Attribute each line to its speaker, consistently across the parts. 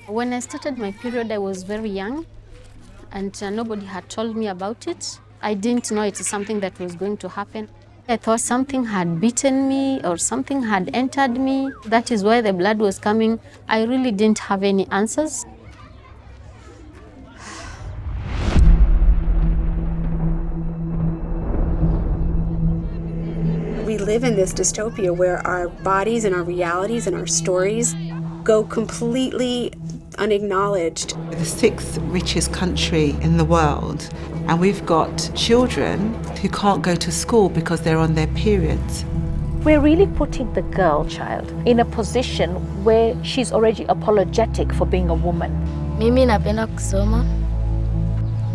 Speaker 1: When I started my period, I was very young, and nobody had told me about it. I didn't know it's something that was going to happen. I thought something had bitten me or something had entered me. That is why the blood was coming. I really didn't have any answers.
Speaker 2: We live in this dystopia where our bodies and our realities and our stories go completely unacknowledged.
Speaker 3: We're the sixth richest country in the world, and we've got children who can't go to school because they're on their periods.
Speaker 4: We're really putting the girl child in a position where she's already apologetic for being a woman.
Speaker 5: Mimi napenda kusoma.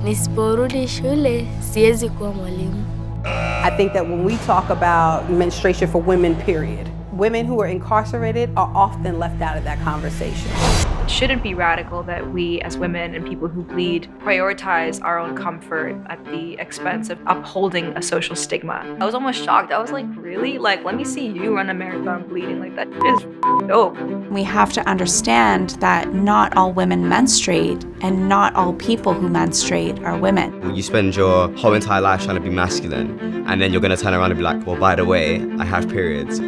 Speaker 5: Nisiporudi shule, siwezi kuwa mwalimu.
Speaker 6: I think that when we talk about menstruation for women, period, women who are incarcerated are often left out of that conversation.
Speaker 7: It shouldn't be radical that we as women and people who bleed prioritize our own comfort at the expense of upholding a social stigma. I was almost shocked. I was like, really? Like, let me see you run a marathon bleeding. Like, that is dope.
Speaker 8: We have to understand that not all women menstruate and not all people who menstruate are women.
Speaker 9: You spend your whole entire life trying to be masculine, and then you're going to turn around and be like, well, by the way, I have periods.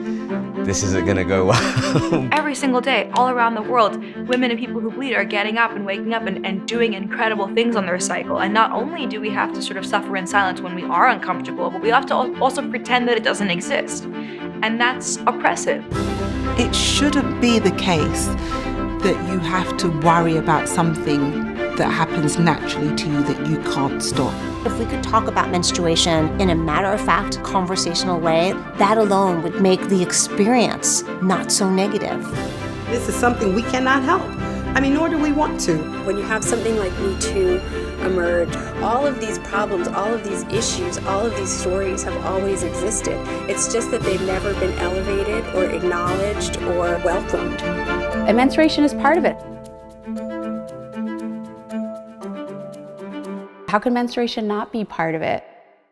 Speaker 9: This isn't going to go well.
Speaker 7: Every single day, all around the world, women and people who bleed are getting up and waking up and doing incredible things on their cycle. And not only do we have to sort of suffer in silence when we are uncomfortable, but we have to also pretend that it doesn't exist. And that's oppressive.
Speaker 3: It shouldn't be the case that you have to worry about something that happens naturally to you that you can't stop.
Speaker 10: If we could talk about menstruation in a matter-of-fact, conversational way, that alone would make the experience not so negative.
Speaker 6: This is something we cannot help. I mean, nor do we want to.
Speaker 2: When you have something like Me Too emerge, all of these problems, all of these issues, all of these stories have always existed. It's just that they've never been elevated or acknowledged or welcomed.
Speaker 11: And menstruation is part of it. How can menstruation not be part of it?